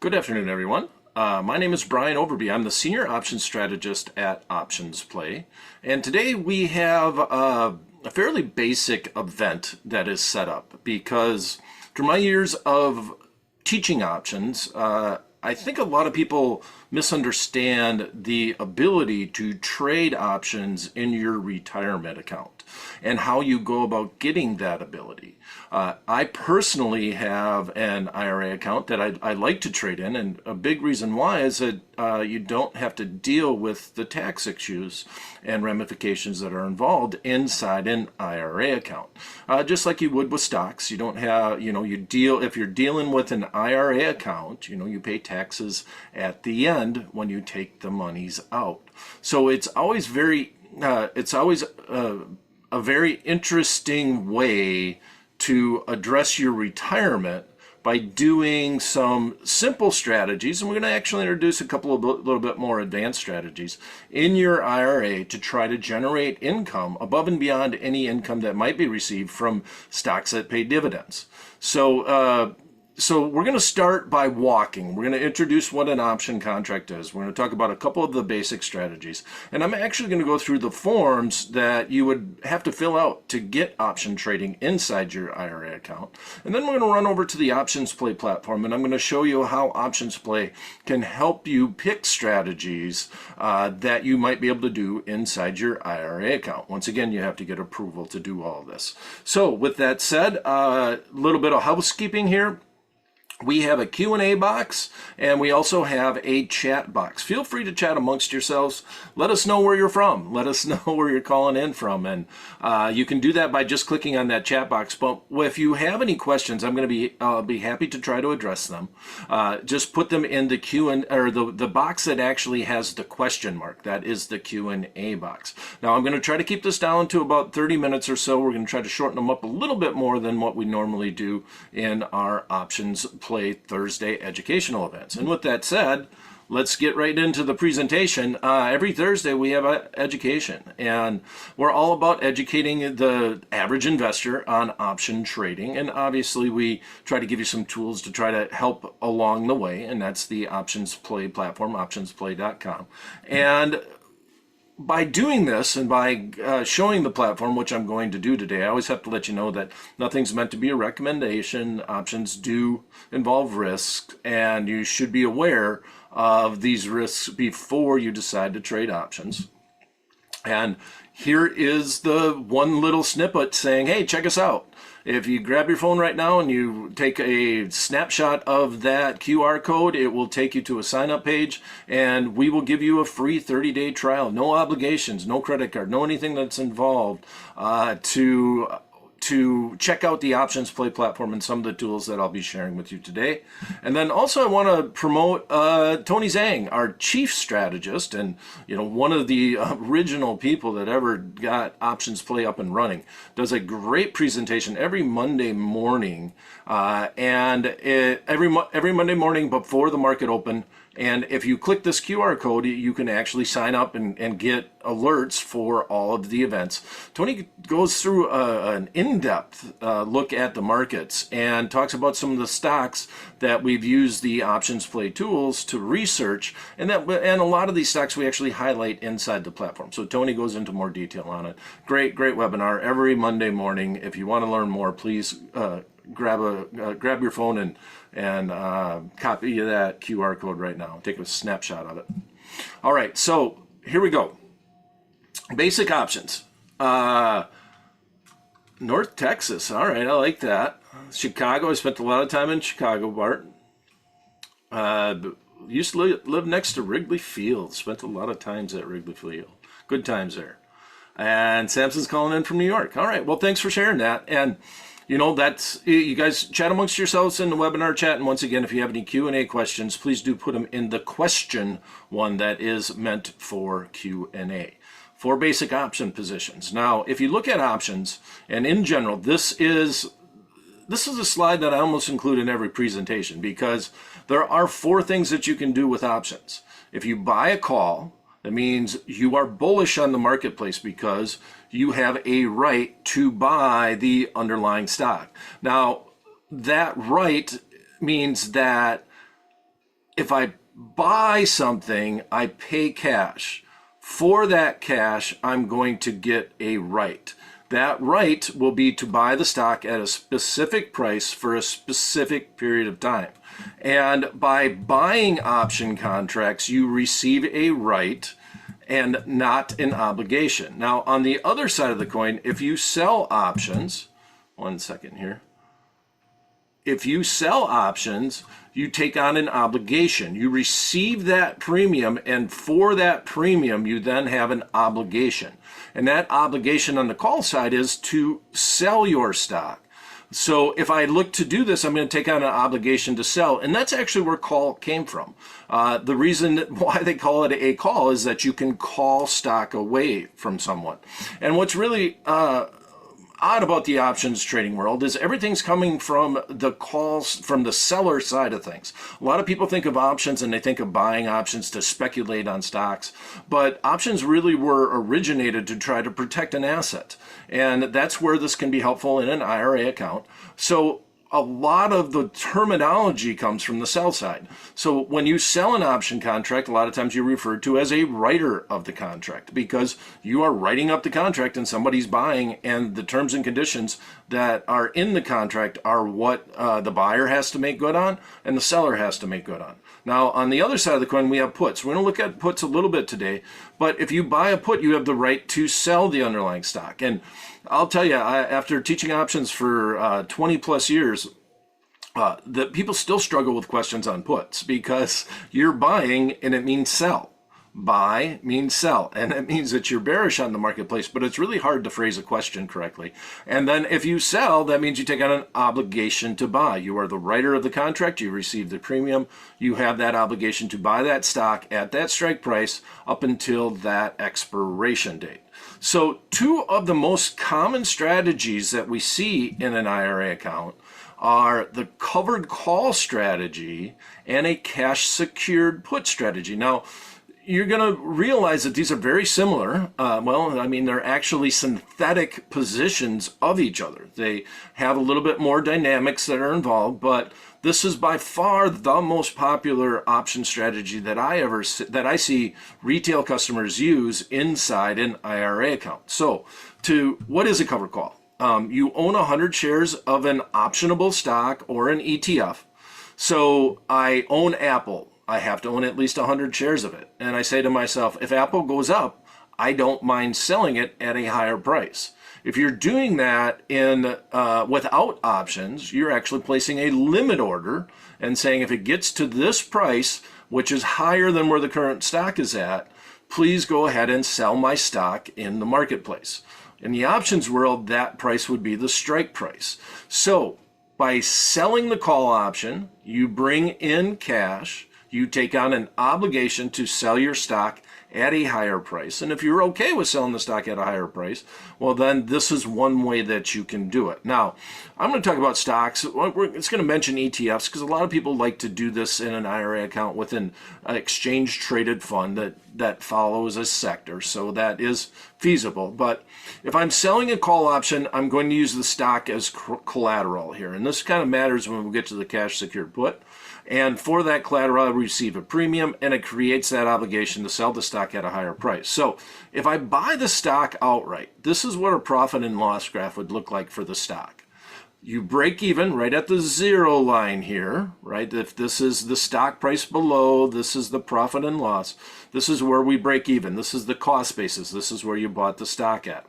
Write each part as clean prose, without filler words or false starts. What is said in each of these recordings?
Good afternoon, everyone. My name is Brian Overby. I'm the Senior Options Strategist at OptionsPlay. And today we have a fairly basic event that is set up because through my years of teaching options, I think a lot of people misunderstand the ability to trade options in your retirement account and how you go about getting that ability. I personally have an IRA account that I like to trade in, and a big reason why is that you don't have to deal with the tax issues and ramifications that are involved inside an IRA account. Just like you would with stocks, you don't have, if you're dealing with an IRA account, you pay taxes at the end when you take the monies out. So it's always a very interesting way to address your retirement by doing some simple strategies, and we're going to actually introduce a couple of little bit more advanced strategies in your IRA to try to generate income above and beyond any income that might be received from stocks that pay dividends. So we're going to start by walking. We're going to introduce what an option contract is. We're going to talk about a couple of the basic strategies. And I'm actually going to go through the forms that you would have to fill out to get option trading inside your IRA account. And then we're going to run over to the OptionsPlay platform, and I'm going to show you how OptionsPlay can help you pick strategies that you might be able to do inside your IRA account. Once again, you have to get approval to do all this. So with that said, a little bit of housekeeping here. We have a Q&A box, and we also have a chat box. Feel free to chat amongst yourselves. Let us know where you're from. Let us know where you're calling in from. And you can do that by just clicking on that chat box. But if you have any questions, I'll be happy to try to address them. Just put them in the the box that actually has the question mark. That is the Q&A box. Now, I'm going to try to keep this down to about 30 minutes or so. We're going to try to shorten them up a little bit more than what we normally do in our OptionsPlay Thursday educational events. And with that said, let's get right into the presentation. Every Thursday we have an education, and we're all about educating the average investor on option trading. And obviously we try to give you some tools to try to help along the way, and that's the OptionsPlay platform, optionsplay.com. And by doing this and by showing the platform, which I'm going to do today, I always have to let you know that nothing's meant to be a recommendation. Options do involve risks, and you should be aware of these risks before you decide to trade options. And here is the one little snippet saying, hey, check us out. If you grab your phone right now and you take a snapshot of that QR code, it will take you to a sign-up page, and we will give you a free 30-day trial. No obligations, no credit card, no anything that's involved to check out the OptionsPlay platform and some of the tools that I'll be sharing with you today. And then also I want to promote Tony Zhang, our chief strategist, and one of the original people that ever got OptionsPlay up and running. Does a great presentation every Monday morning, every Monday morning before the market open. And if you click this QR code, you can actually sign up and get alerts for all of the events. Tony goes through an in-depth look at the markets and talks about some of the stocks that we've used the OptionsPlay tools to research, and a lot of these stocks we actually highlight inside the platform. So Tony goes into more detail on it. Great webinar every Monday morning. If you want to learn more, please grab your phone and copy that QR code right now. Take a snapshot of it. All right, so here we go. Basic options. North Texas. All right, I like that. Chicago. I spent a lot of time in Chicago, Bart. Used to live next to Wrigley Field. Spent a lot of times at Wrigley Field. Good times there. And Samson's calling in from New York. All right, well, thanks for sharing that. And that's, you guys chat amongst yourselves in the webinar chat. And once again, if you have any Q&A questions, please do put them in the question one that is meant for Q&A. For basic option positions. Now, if you look at options, and in general, this is a slide that I almost include in every presentation because there are 4 things that you can do with options. If you buy a call, that means you are bullish on the marketplace because you have a right to buy the underlying stock. Now, that right means that if I buy something, I pay cash. For that cash, I'm going to get a right. That right will be to buy the stock at a specific price for a specific period of time. And by buying option contracts, you receive a right and not an obligation. Now, on the other side of the coin, if you sell options, one second here. If you sell options, you take on an obligation. You receive that premium, and for that premium, you then have an obligation. And that obligation on the call side is to sell your stock. So if I look to do this, I'm going to take on an obligation to sell. And that's actually where call came from. The reason why they call it a call is that you can call stock away from someone. And what's really odd about the options trading world is everything's coming from the calls from the seller side of things. A lot of people think of options and they think of buying options to speculate on stocks, but options really were originated to try to protect an asset. And that's where this can be helpful in an IRA account. So a lot of the terminology comes from the sell side. So when you sell an option contract, a lot of times you're referred to as a writer of the contract because you are writing up the contract and somebody's buying, and the terms and conditions that are in the contract are what the buyer has to make good on and the seller has to make good on. Now, on the other side of the coin, we have puts. We're going to look at puts a little bit today, but if you buy a put, you have the right to sell the underlying stock. And I'll tell you, after teaching options for 20 plus years, that people still struggle with questions on puts because you're buying and it means sell. Buy means sell, and it means that you're bearish on the marketplace, but it's really hard to phrase a question correctly. And then if you sell, that means you take on an obligation to buy. You are the writer of the contract, you receive the premium, you have that obligation to buy that stock at that strike price up until that expiration date. So two of the most common strategies that we see in an IRA account are the covered call strategy and a cash secured put strategy. Now, you're going to realize that these are very similar. They're actually synthetic positions of each other. They have a little bit more dynamics that are involved, but this is by far the most popular option strategy that I see retail customers use inside an IRA account. So, what is a covered call? You own 100 shares of an optionable stock or an ETF. So I own Apple. I have to own at least 100 shares of it. And I say to myself, if Apple goes up, I don't mind selling it at a higher price. If you're doing that without options, you're actually placing a limit order and saying if it gets to this price, which is higher than where the current stock is at, please go ahead and sell my stock in the marketplace. In the options world, that price would be the strike price. So by selling the call option, you bring in cash, you take on an obligation to sell your stock at a higher price. And if you're okay with selling the stock at a higher price, well, then this is one way that you can do it. Now, I'm going to talk about stocks. It's going to mention ETFs because a lot of people like to do this in an IRA account with an exchange traded fund that follows a sector. So that is feasible. But if I'm selling a call option, I'm going to use the stock as collateral here. And this kind of matters when we get to the cash secured put. And for that collateral, I receive a premium, and it creates that obligation to sell the stock at a higher price. So if I buy the stock outright, this is what a profit and loss graph would look like for the stock. You break even right at the zero line here, right? If this is the stock price below, this is the profit and loss. This is where we break even. This is the cost basis. This is where you bought the stock at.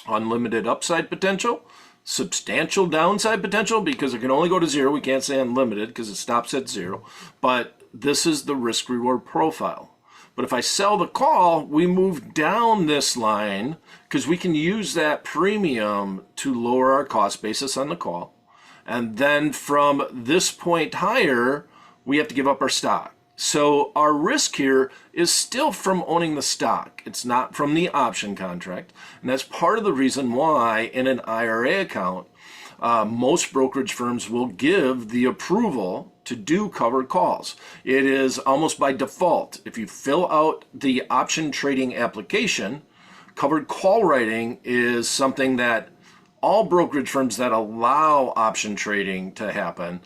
Unlimited upside potential. Substantial downside potential because it can only go to zero. We can't say unlimited because it stops at zero. But this is the risk reward profile. But if I sell the call, we move down this line because we can use that premium to lower our cost basis on the call. And then from this point higher, we have to give up our stock. So our risk here is still from owning the stock. It's not from the option contract. And that's part of the reason why in an IRA account, most brokerage firms will give the approval to do covered calls. It is almost by default. If you fill out the option trading application, covered call writing is something that all brokerage firms that allow option trading to happen,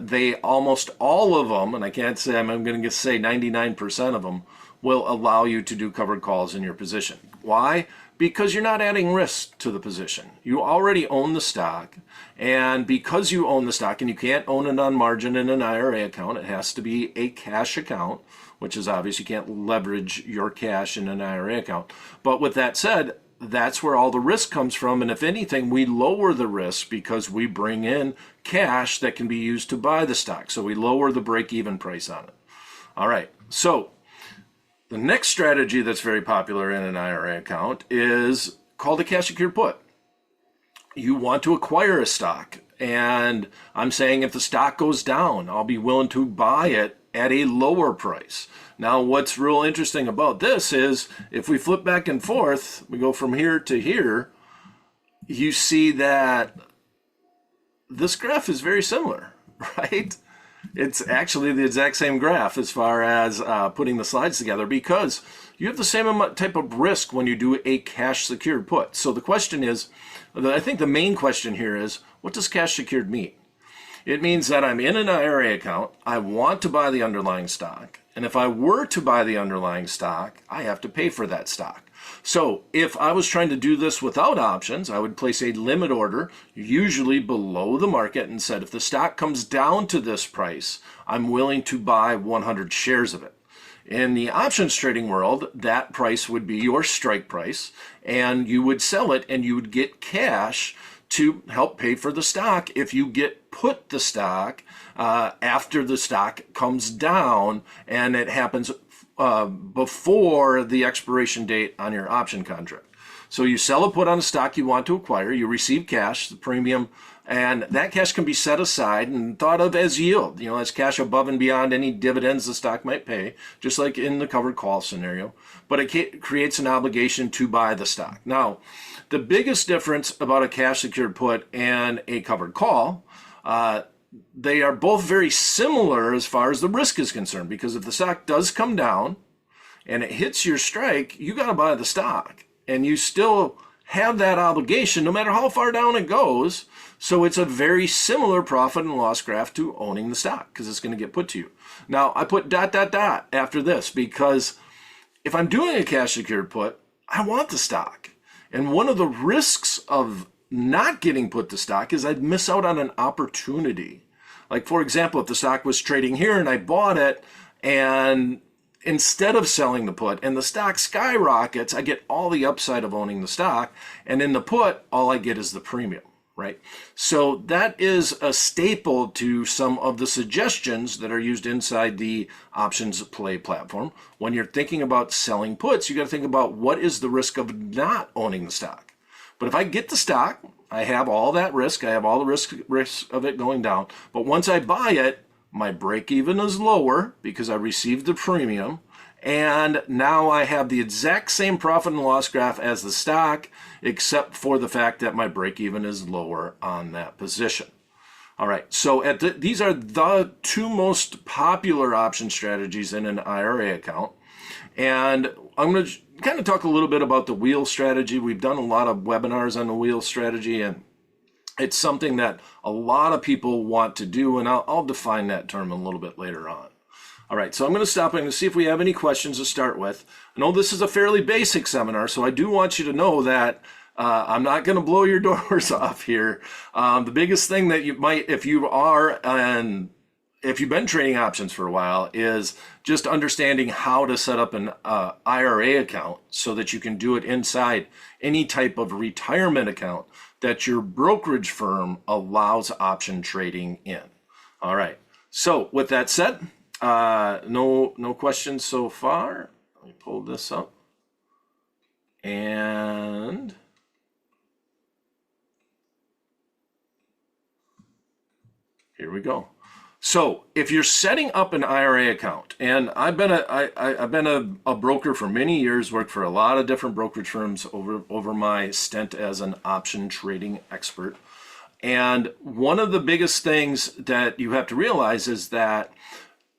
they almost all of them, and I can't say, I'm going to say 99% of them, will allow you to do covered calls in your position. Why? Because you're not adding risk to the position. You already own the stock, and because you own the stock, and you can't own it on margin in an IRA account, it has to be a cash account, which is obvious. You can't leverage your cash in an IRA account. But with that said, that's where all the risk comes from, and if anything, we lower the risk because we bring in cash that can be used to buy the stock. So we lower the break-even price on it. All right, so the next strategy that's very popular in an IRA account is called a cash secured put. You want to acquire a stock, and I'm saying if the stock goes down, I'll be willing to buy it at a lower price. Now, what's real interesting about this is if we flip back and forth, we go from here to here, you see that this graph is very similar, right? It's actually the exact same graph as far as putting the slides together, because you have the same type of risk when you do a cash secured put. So the question is, I think the main question here is, what does cash secured mean? It means that I'm in an IRA account, I want to buy the underlying stock, and if I were to buy the underlying stock, I have to pay for that stock. So if I was trying to do this without options, I would place a limit order, usually below the market, and said if the stock comes down to this price, I'm willing to buy 100 shares of it. In the options trading world, that price would be your strike price, and you would sell it and you would get cash to help pay for the stock if you get put the stock after the stock comes down, and it happens before the expiration date on your option contract. So you sell a put on a stock you want to acquire, you receive cash, the premium, and that cash can be set aside and thought of as yield. You know, as cash above and beyond any dividends the stock might pay, just like in the covered call scenario. But it creates an obligation to buy the stock. Now, the biggest difference about a cash secured put and a covered call, they are both very similar as far as the risk is concerned, because if the stock does come down and it hits your strike, you got to buy the stock, and you still have that obligation no matter how far down it goes. So it's a very similar profit and loss graph to owning the stock, because it's going to get put to you. Now, I put ... after this because if I'm doing a cash secured put, I want the stock. And one of the risks of not getting put to stock is I'd miss out on an opportunity. Like, for example, if the stock was trading here and I bought it, and instead of selling the put and the stock skyrockets, I get all the upside of owning the stock, and in the put, all I get is the premium, right? So that is a staple to some of the suggestions that are used inside the OptionsPlay platform. When you're thinking about selling puts, you got to think about what is the risk of not owning the stock. But if I get the stock, I have all that risk. I have all the risk of it going down. But once I buy it, my break even is lower because I received the premium. And now I have the exact same profit and loss graph as the stock, except for the fact that my break even is lower on that position. All right, so these are the two most popular option strategies in an IRA account. And I'm going to kind of talk a little bit about the wheel strategy. We've done a lot of webinars on the wheel strategy, and it's something that a lot of people want to do, and I'll define that term a little bit later on. All right, so I'm going to stop and see if we have any questions to start with. I know this is a fairly basic seminar, so I do want you to know that I'm not going to blow your doors off here. The biggest thing that you might, if you've been trading options for a while, is just understanding how to set up an IRA account so that you can do it inside any type of retirement account that your brokerage firm allows option trading in. All right, so with that said, no questions so far. Let me pull this up. And here we go. So if you're setting up an IRA account, and I've been a broker for many years, worked for a lot of different brokerage firms over my stint as an option trading expert. And one of the biggest things that you have to realize is that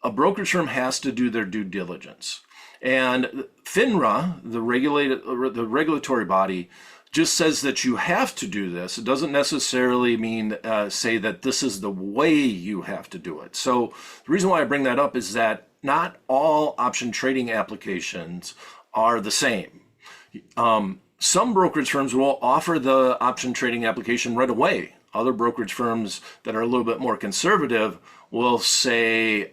a brokerage firm has to do their due diligence. And FINRA, the regulatory body, just says that you have to do this. It doesn't necessarily mean say that this is the way you have to do it. So the reason why I bring that up is that not all option trading applications are the same. Some brokerage firms will offer the option trading application right away. Other brokerage firms that are a little bit more conservative will say,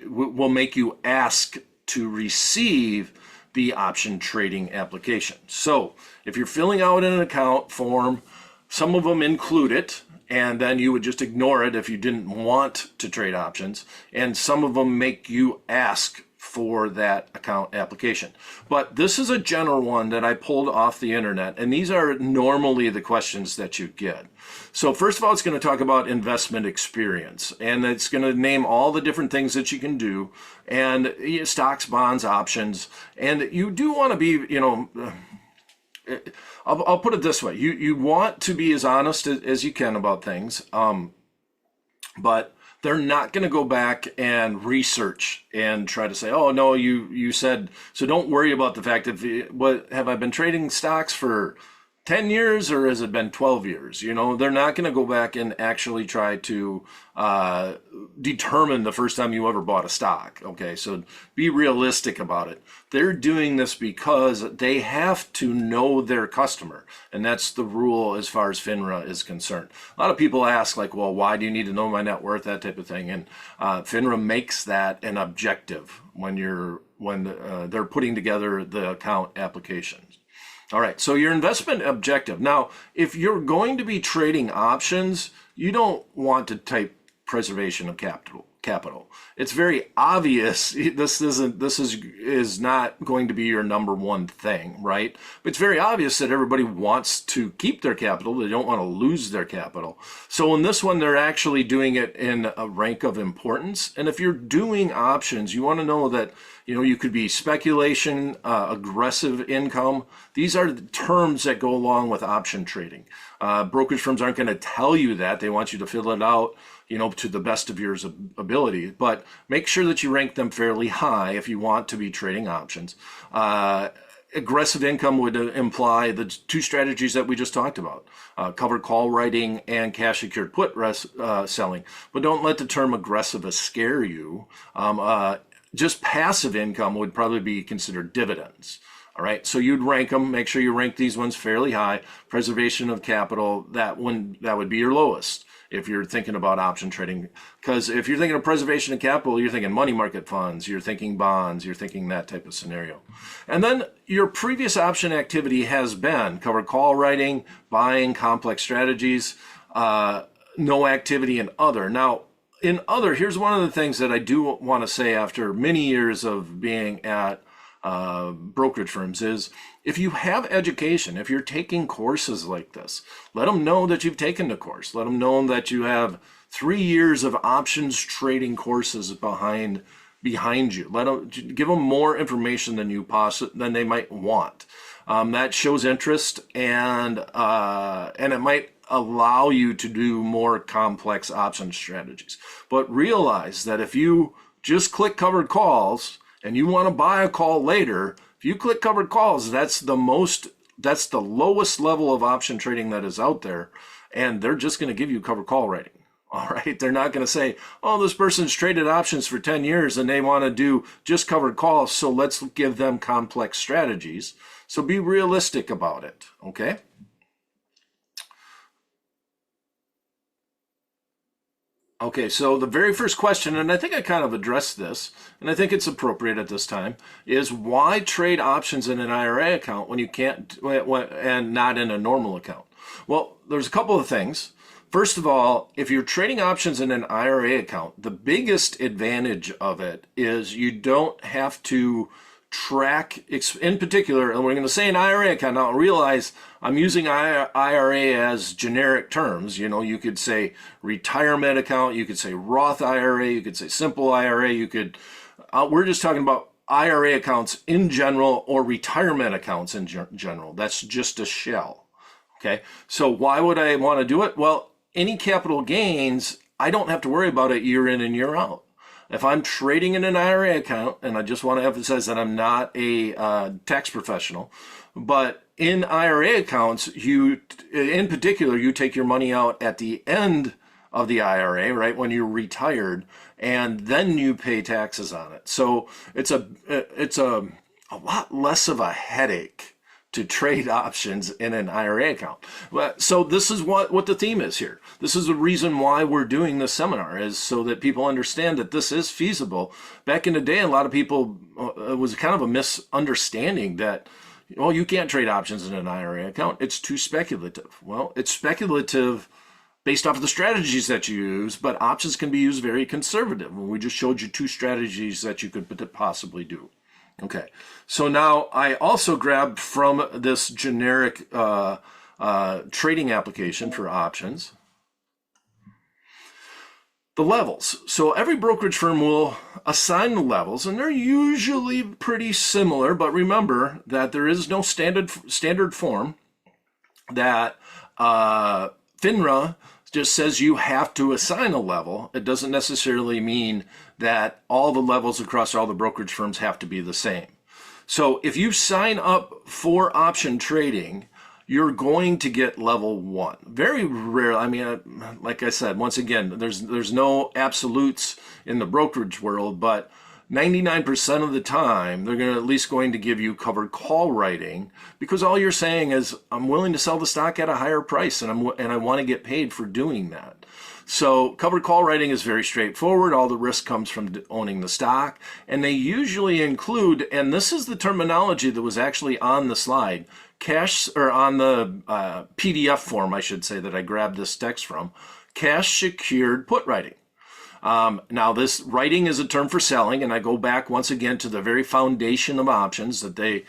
will make you ask to receive the option trading application. So if you're filling out an account form, some of them include it, and then you would just ignore it if you didn't want to trade options. And some of them make you ask for that account application. But this is a general one that I pulled off the internet, and these are normally the questions that you get. So first of all, it's going to talk about investment experience, and it's going to name all the different things that you can do, and stocks, bonds, options. And you do want to be, I'll put it this way. You want to be as honest as you can about things, but they're not going to go back and research and try to say, oh, no, you said, so don't worry about the fact that, what, have I been trading stocks for 10 years or has it been 12 years? They're not going to go back and actually try to determine the first time you ever bought a stock. Okay, so be realistic about it. They're doing this because they have to know their customer, and that's the rule as far as FINRA is concerned. A lot of people ask, like, well, why do you need to know my net worth, that type of thing, and FINRA makes that an objective when they're putting together the account applications. All right, so your investment objective. Now, if you're going to be trading options, you don't want to type preservation of capital. It's very obvious this is not going to be your number one thing, right? But it's very obvious that everybody wants to keep their capital. They don't want to lose their capital. So in this one, they're actually doing it in a rank of importance. And if you're doing options, you want to know that you could be speculation, aggressive income. These are the terms that go along with option trading. Brokerage firms aren't going to tell you that. They want you to fill it out, to the best of your ability. But make sure that you rank them fairly high if you want to be trading options. Aggressive income would imply the two strategies that we just talked about, covered call writing and cash secured put selling. But don't let the term aggressive scare you. Just passive income would probably be considered dividends. All right, so you'd rank them. Make sure you rank these ones fairly high. Preservation of capital, that would be your lowest if you're thinking about option trading. Because if you're thinking of preservation of capital, you're thinking money market funds, you're thinking bonds, you're thinking that type of scenario. And then your previous option activity has been covered call writing, buying, complex strategies, no activity in other. Now, in other, here's one of the things that I do want to say after many years of being at brokerage firms is, if you have education, if you're taking courses like this, let them know that you've taken the course. Let them know that you have 3 years of options trading courses behind you. Give them more information than they might want. That shows interest, and it might allow you to do more complex option strategies. But realize that if you just click covered calls and you want to buy a call later, if you click covered calls, that's the lowest level of option trading that is out there, and they're just going to give you covered call rating. All right, they're not going to say, oh, this person's traded options for 10 years and they want to do just covered calls, so let's give them complex strategies. So be realistic about it, okay? Okay, so the very first question, and I think I kind of addressed this, and I think it's appropriate at this time, is why trade options in an IRA account when you can't, and not in a normal account? Well, there's a couple of things. First of all, if you're trading options in an IRA account, the biggest advantage of it is you don't have to track, in particular, and we're going to say an IRA account. Now realize I'm using IRA as generic terms. You could say retirement account, you could say Roth IRA, you could say simple IRA, we're just talking about IRA accounts in general, or retirement accounts in general. That's just a shell. Okay, so why would I want to do it? Well, any capital gains, I don't have to worry about it year in and year out. If I'm trading in an IRA account, and I just want to emphasize that I'm not a tax professional, but in IRA accounts, in particular, you take your money out at the end of the IRA, right, when you're retired, and then you pay taxes on it. So it's a lot less of a headache to trade options in an IRA account. So this is what the theme is here. This is the reason why we're doing this seminar, is so that people understand that this is feasible. Back in the day, a lot of people, it was kind of a misunderstanding that, well, you can't trade options in an IRA account. It's too speculative. Well, it's speculative based off of the strategies that you use, but options can be used very conservative. We just showed you 2 strategies that you could possibly do. Okay, so now I also grabbed from this generic trading application for options the levels. So every brokerage firm will assign the levels, and they're usually pretty similar, but remember that there is no standard form, that FINRA just says you have to assign a level. It doesn't necessarily mean that all the levels across all the brokerage firms have to be the same. So if you sign up for option trading, you're going to get level 1. Very rare. I mean, like I said, once again, there's no absolutes in the brokerage world, but 99% of the time, they're at least going to give you covered call writing, because all you're saying is, I'm willing to sell the stock at a higher price, and I want to get paid for doing that. So covered call writing is very straightforward. All the risk comes from owning the stock, and they usually include, and this is the terminology that was actually on the slide, cash, or on the PDF form, I should say, that I grabbed this text from, cash secured put writing. Now, this writing is a term for selling, and I go back once again to the very foundation of options, that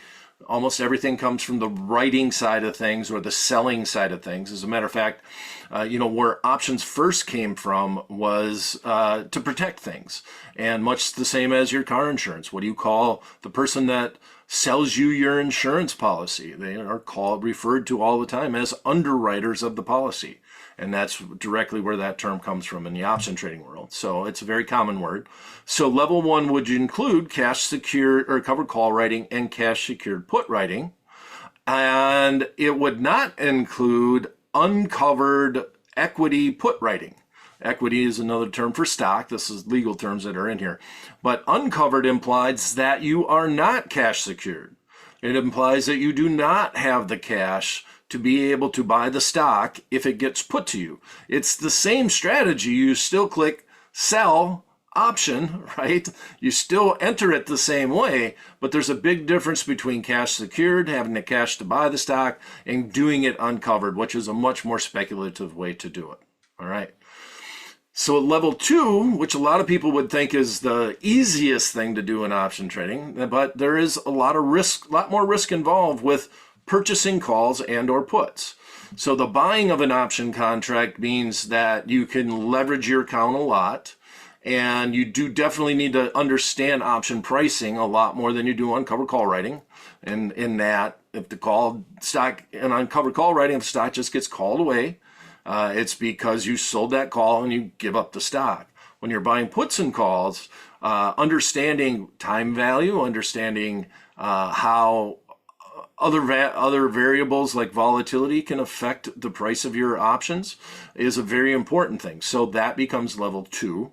almost everything comes from the writing side of things, or the selling side of things. As a matter of fact, where options first came from was to protect things, and much the same as your car insurance. What do you call the person that sells you your insurance policy? They are referred to all the time as underwriters of the policy. And that's directly where that term comes from in the option trading world. So it's a very common word. So level 1 would include cash secured, or covered call writing, and cash secured put writing. And it would not include uncovered equity put writing. Equity is another term for stock. This is legal terms that are in here. But uncovered implies that you are not cash secured. It implies that you do not have the cash to be able to buy the stock if it gets put to you. It's the same strategy. You still click sell option, right? You still enter it the same way, but there's a big difference between cash secured, having the cash to buy the stock, and doing it uncovered, which is a much more speculative way to do it. All right. So level 2, which a lot of people would think is the easiest thing to do in option trading, but there is a lot more risk involved with purchasing calls and or puts. So the buying of an option contract means that you can leverage your account a lot, and you do definitely need to understand option pricing a lot more than you do on covered call writing. And in that, if the call stock, and on covered call writing, if the stock just gets called away, it's because you sold that call and you give up the stock. When you're buying puts and calls, understanding time value, understanding how other variables like volatility can affect the price of your options is a very important thing. So that becomes level 2.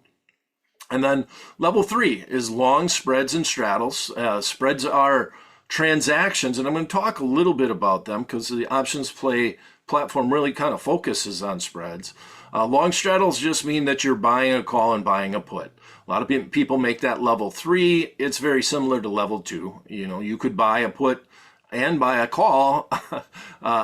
And then level 3 is long spreads and straddles. Spreads are transactions, and I'm going to talk a little bit about them because the OptionsPlay platform really kind of focuses on spreads. Long straddles just mean that you're buying a call and buying a put. A lot of people make that level 3. It's very similar to level 2. You could buy a put and buy a call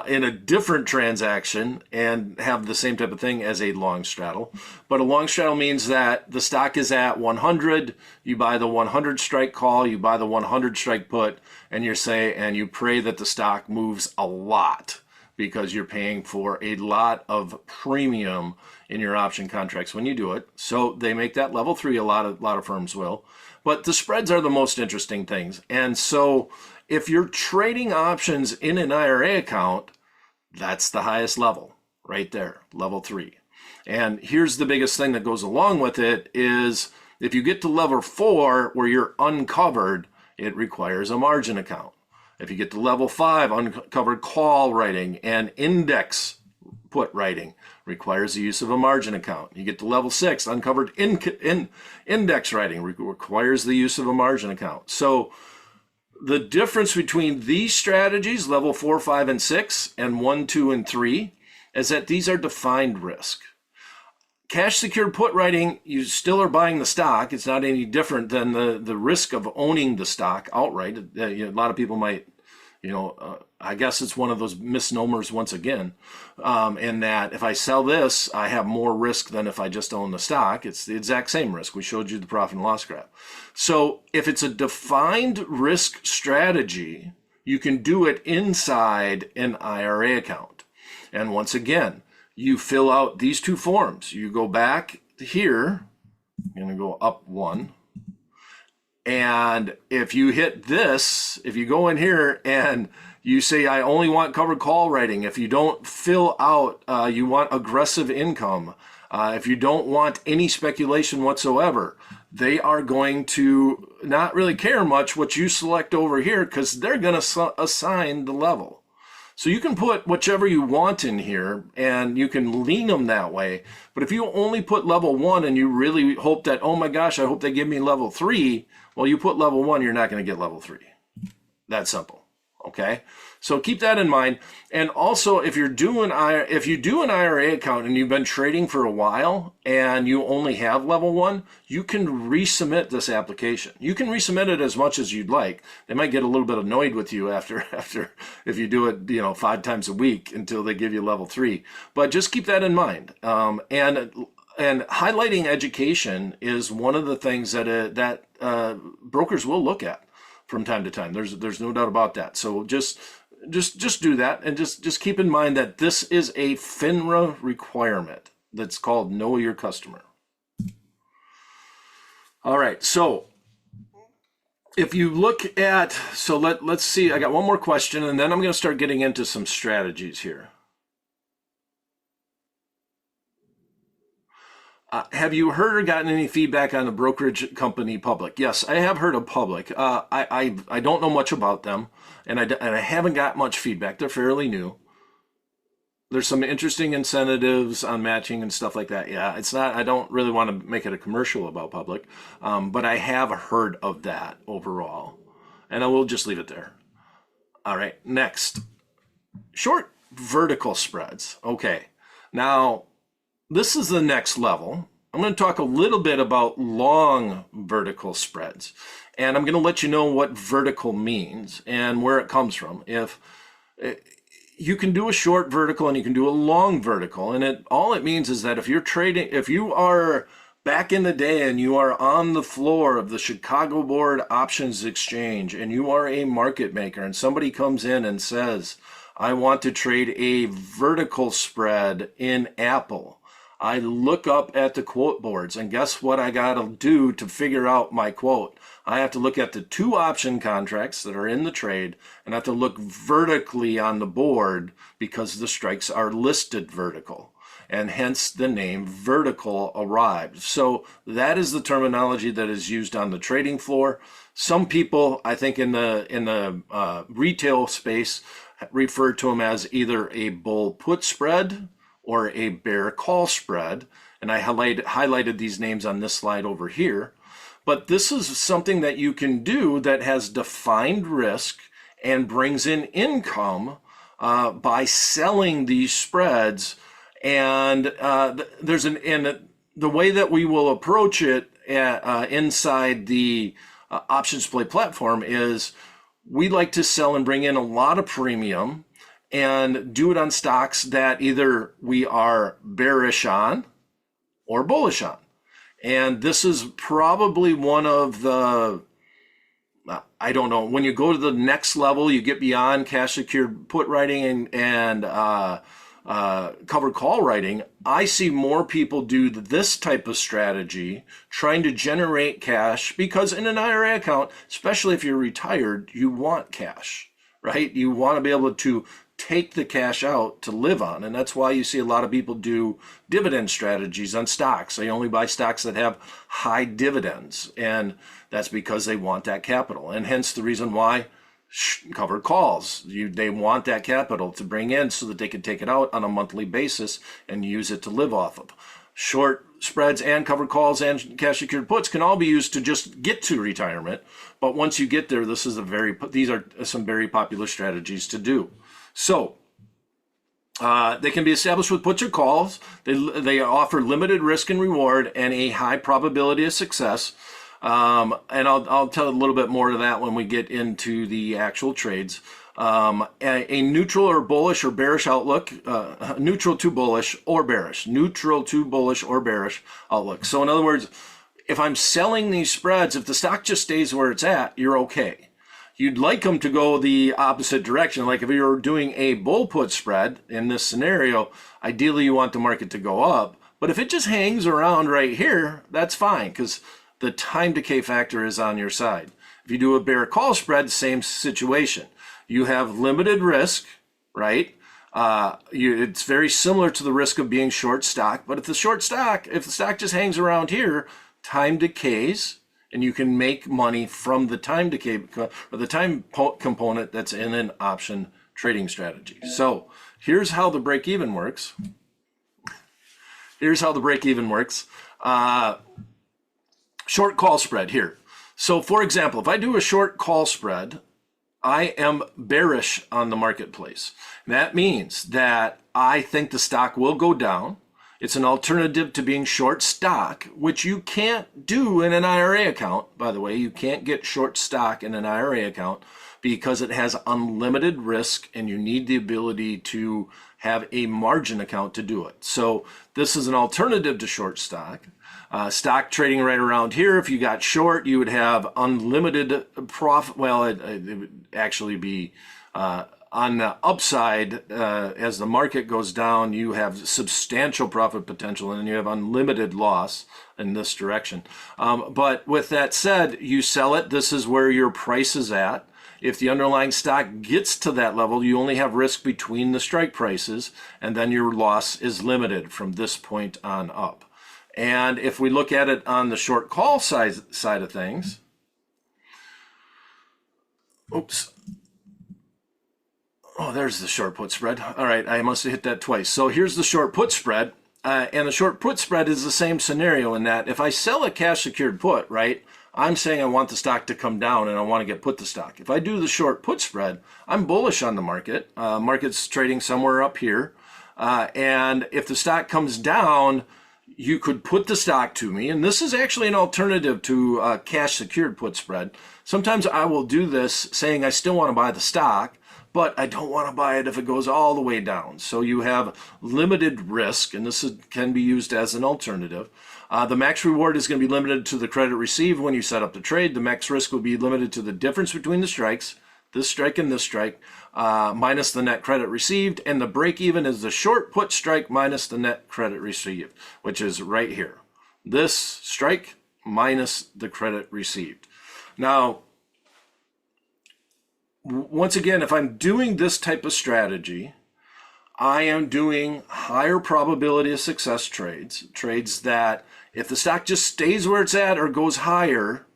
in a different transaction and have the same type of thing as a long straddle. But a long straddle means that the stock is at 100, you buy the 100 strike call, you buy the 100 strike put, and you pray that the stock moves a lot, because you're paying for a lot of premium in your option contracts when you do it. So they make that level 3, a lot of firms will. But the spreads are the most interesting things. And so if you're trading options in an IRA account, that's the highest level right there, level 3. And here's the biggest thing that goes along with it is if you get to level 4 where you're uncovered, it requires a margin account. If you get to level 5, uncovered call writing and index put writing requires the use of a margin account. You get to level 6, uncovered index writing requires the use of a margin account. So the difference between these strategies, level 4, 5, and 6, and 1, 2, and 3, is that these are defined risk. Cash secured put writing, you still are buying the stock. It's not any different than the risk of owning the stock outright. A lot of people might, I guess it's one of those misnomers once again, in that if I sell this, I have more risk than if I just own the stock. It's the exact same risk. We showed you the profit and loss graph. So if it's a defined risk strategy, you can do it inside an IRA account. And once again, you fill out these two forms. You go back here, I'm going to go up one. And if you hit this, if you go in here and you say, I only want covered call writing, if you don't fill out, you want aggressive income, if you don't want any speculation whatsoever, they are going to not really care much what you select over here because they're going to assign the level. So you can put whichever you want in here and you can lean them that way. But if you only put level 1 and you really hope that, oh my gosh, I hope they give me level 3, well, you put level 1, you're not going to get level 3. That simple. Okay, so keep that in mind. And also, if you do an IRA account and you've been trading for a while and you only have level 1, you can resubmit this application. You can resubmit it as much as you'd like. They might get a little bit annoyed with you after if you do it 5 times a week until they give you level 3. But just keep that in mind. And highlighting education is one of the things that brokers will look at from time to time. There's no doubt about that. So just do that, and just keep in mind that this is a FINRA requirement that's called Know Your Customer. All right, so if you look at, let's see, I got one more question, and then I'm going to start getting into some strategies here. Have you heard or gotten any feedback on the brokerage company Public? Yes, I have heard of Public. I don't know much about them, and I haven't got much feedback. They're fairly new. There's some interesting incentives on matching and stuff like that. Yeah, it's not. I don't really want to make it a commercial about Public, but I have heard of that overall, and I will just leave it there. All right, next, short vertical spreads. Okay, now. This is the next level. I'm going to talk a little bit about long vertical spreads, and I'm going to let you know what vertical means and where it comes from. If you can do a short vertical and you can do a long vertical, and all it means is that if you're trading, if you are back in the day and you are on the floor of the Chicago Board Options Exchange and you are a market maker and somebody comes in and says, I want to trade a vertical spread in Apple, I look up at the quote boards, and guess what I got to do to figure out my quote? I have to look at the 2 option contracts that are in the trade, and I have to look vertically on the board because the strikes are listed vertical, and hence the name vertical arrived. So that is the terminology that is used on the trading floor. Some people, I think in the retail space, refer to them as either a bull put spread or a bear call spread, and I highlighted these names on this slide over here. But this is something that you can do that has defined risk and brings in income by selling these spreads. And the way that we will approach it inside the OptionsPlay platform is we like to sell and bring in a lot of premium and do it on stocks that either we are bearish on or bullish on. And this is probably one of the, I don't know, when you go to the next level, you get beyond cash secured put writing and covered call writing. I see more people do this type of strategy, trying to generate cash, because in an IRA account, especially if you're retired, you want cash, right? You want to be able to take the cash out to live on. And that's why you see a lot of people do dividend strategies on stocks. They only buy stocks that have high dividends. And that's because they want that capital. And hence the reason why Covered calls. They want that capital to bring in so that they can take it out on a monthly basis and use it to live off of. Short spreads and covered calls and cash secured puts can all be used to just get to retirement. But once you get there, these are some very popular strategies to do. So they can be established with puts or calls. They offer limited risk and reward and a high probability of success. And I'll tell a little bit more to that when we get into the actual trades. A neutral or bullish or bearish outlook, neutral to bullish or bearish, outlook. So in other words, if I'm selling these spreads, if the stock just stays where it's at, you're okay. You'd like them to go the opposite direction. Like if you're doing a bull put spread in this scenario, ideally you want the market to go up. But if it just hangs around right here, that's fine, because the time decay factor is on your side. If you do a bear call spread, same situation. You have limited risk, right? It's very similar to the risk of being short stock. But if the stock just hangs around here, time decays, and you can make money from the time decay or the time component that's in an option trading strategy. So here's how the break even works. Short call spread here. So for example, if I do a short call spread, I am bearish on the marketplace. That means that I think the stock will go down. It's an alternative to being short stock, which you can't do in an IRA account. By the way, you can't get short stock in an IRA account because it has unlimited risk and you need the ability to have a margin account to do it. So this is an alternative to short stock. Stock trading right around here, if you got short, you would have unlimited profit. Well, it would actually be on the upside. As the market goes down, you have substantial profit potential and you have unlimited loss in this direction. But with that said, you sell it. This is where your price is at. If the underlying stock gets to that level, you only have risk between the strike prices, and then your loss is limited from this point on up. And if we look at it on the short call side of things, oops. Oh, there's the short put spread. All right, I must have hit that twice. So here's the short put spread. And the short put spread is the same scenario in that if I sell a cash secured put, right, I'm saying I want the stock to come down and I want to get put the stock. If I do the short put spread, I'm bullish on the market. Market's trading somewhere up here. And if the stock comes down, you could put the stock to me, and this is actually an alternative to cash secured put spread. Sometimes I will do this saying I still want to buy the stock, but I don't want to buy it if it goes all the way down. So you have limited risk, and this can be used as an alternative. The max reward is going to be limited to the credit received when you set up the trade. The max risk will be limited to the difference between the strikes, this strike and this strike, minus the net credit received, and the break even is the short put strike minus the net credit received, which is right here. This strike minus the credit received. Now, once again, if I'm doing this type of strategy, I am doing higher probability of success trades that if the stock just stays where it's at or goes higher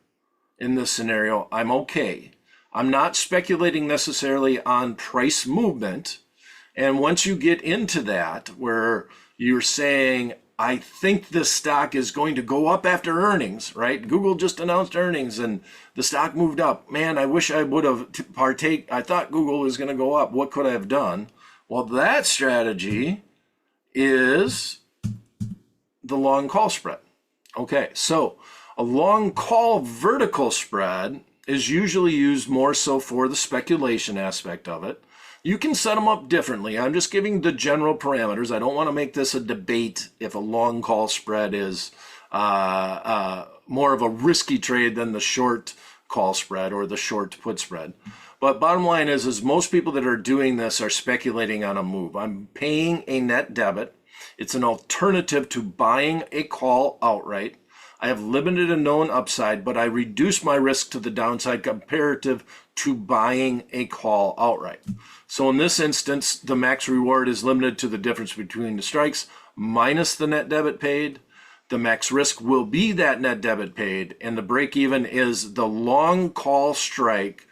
in this scenario, I'm okay. I'm not speculating necessarily on price movement. And once you get into that, where you're saying, I think this stock is going to go up after earnings, right? Google just announced earnings and the stock moved up. Man, I wish I would have I thought Google was going to go up. What could I have done? Well, that strategy is the long call spread. Okay, so a long call vertical spread is usually used more so for the speculation aspect of it. You can set them up differently. I'm just giving the general parameters. I don't want to make this a debate if a long call spread is more of a risky trade than the short call spread or the short put spread. But bottom line is most people that are doing this are speculating on a move. I'm paying a net debit. It's an alternative to buying a call outright. I have limited and known upside, but I reduce my risk to the downside comparative to buying a call outright. So in this instance, the max reward is limited to the difference between the strikes minus the net debit paid. The max risk will be that net debit paid, and the break even is the long call strike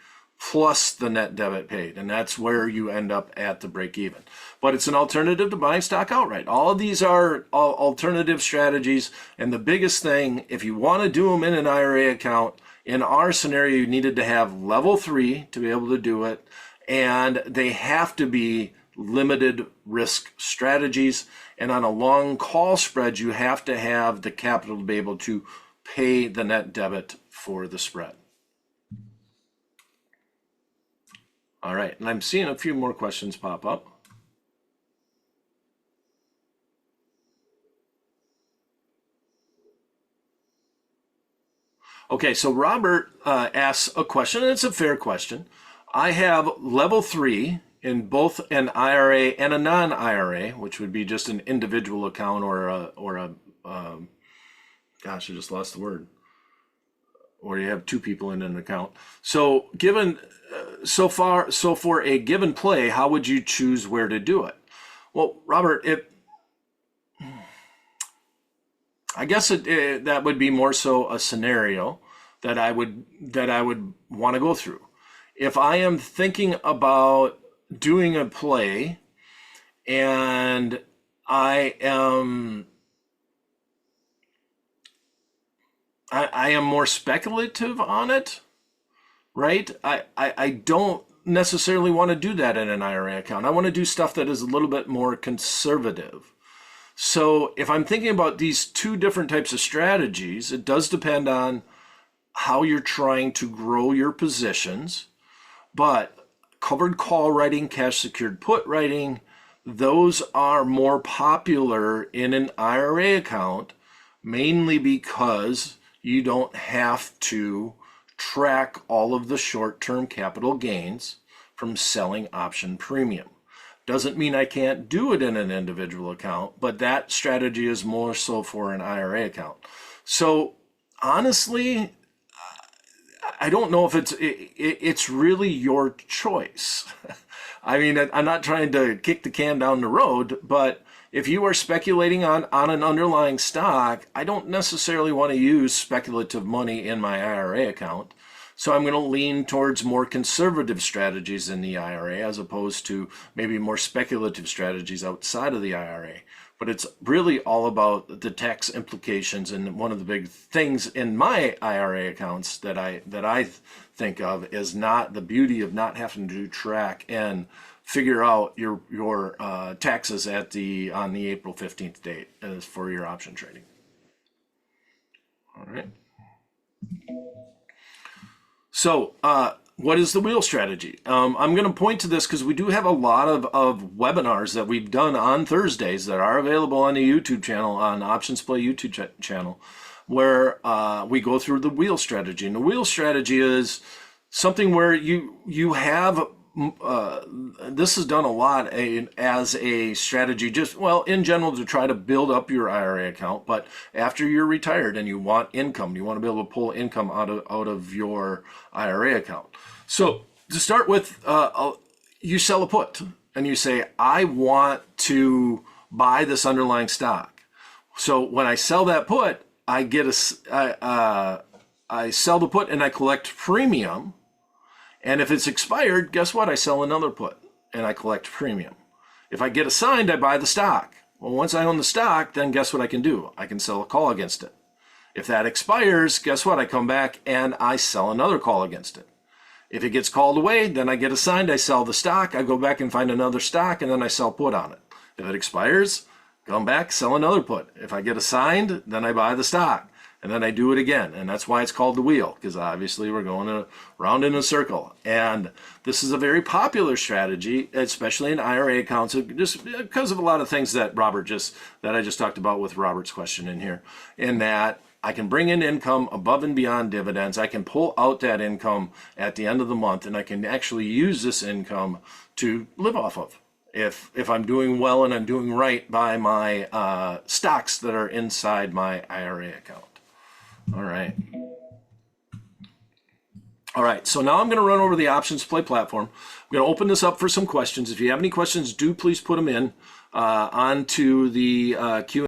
plus the net debit paid. And that's where you end up at the break even. But it's an alternative to buying stock outright. All of these are alternative strategies. And the biggest thing, if you want to do them in an IRA account, in our scenario, you needed to have level 3 to be able to do it. And they have to be limited risk strategies. And on a long call spread, you have to have the capital to be able to pay the net debit for the spread. All right, and I'm seeing a few more questions pop up. Okay, so Robert asks a question, and it's a fair question. I have level 3 in both an IRA and a non-IRA, which would be just an individual account or a gosh, I just lost the word. Or you have 2 people in an account. So given so for a given play, how would you choose where to do it? Well, Robert, I guess that would be more so a scenario that I would want to go through. If I am thinking about doing a play and I am more speculative on it, right? I don't necessarily want to do that in an IRA account. I want to do stuff that is a little bit more conservative. So if I'm thinking about these 2 different types of strategies, it does depend on how you're trying to grow your positions. But covered call writing, cash secured put writing, those are more popular in an IRA account, mainly because you don't have to track all of the short-term capital gains from selling option premium. Doesn't mean I can't do it in an individual account, but that strategy is more so for an IRA account. So honestly, I don't know if it's really your choice. I mean, I'm not trying to kick the can down the road, but if you are speculating on an underlying stock, I don't necessarily want to use speculative money in my IRA account. So I'm going to lean towards more conservative strategies in the IRA as opposed to maybe more speculative strategies outside of the IRA. But it's really all about the tax implications. And one of the big things in my IRA accounts that I think of is not the beauty of not having to track and figure out your taxes on the April 15th date as for your option trading. All right. So what is the wheel strategy? I'm going to point to this because we do have a lot of webinars that we've done on Thursdays that are available on the YouTube channel, on OptionsPlay YouTube channel, where we go through the wheel strategy. And the wheel strategy is something where you have, this is done a lot as a strategy, just, well, in general, to try to build up your IRA account. But after you're retired and you want income, you want to be able to pull income out of your IRA account. So to start with, you sell a put and you say, I want to buy this underlying stock. So when I sell that put, I sell the put and I collect premium. And if it's expired, guess what? I sell another put and I collect premium. If I get assigned, I buy the stock. Well, once I own the stock, then guess what I can do? I can sell a call against it. If that expires, guess what? I come back and I sell another call against it. If it gets called away, then I get assigned, I sell the stock, I go back and find another stock, and then I sell put on it. If it expires, come back, sell another put. If I get assigned, then I buy the stock. And then I do it again. And that's why it's called the wheel, because obviously we're going around in a circle. And this is a very popular strategy, especially in IRA accounts, just because of a lot of things that I just talked about with Robert's question in here. In that I can bring in income above and beyond dividends. I can pull out that income at the end of the month, and I can actually use this income to live off of. If I'm doing well and I'm doing right by my stocks that are inside my IRA account. All right. All right, so now I'm going to run over the OptionsPlay platform. I'm going to open this up for some questions. If you have any questions, do please put them in onto the Q&A.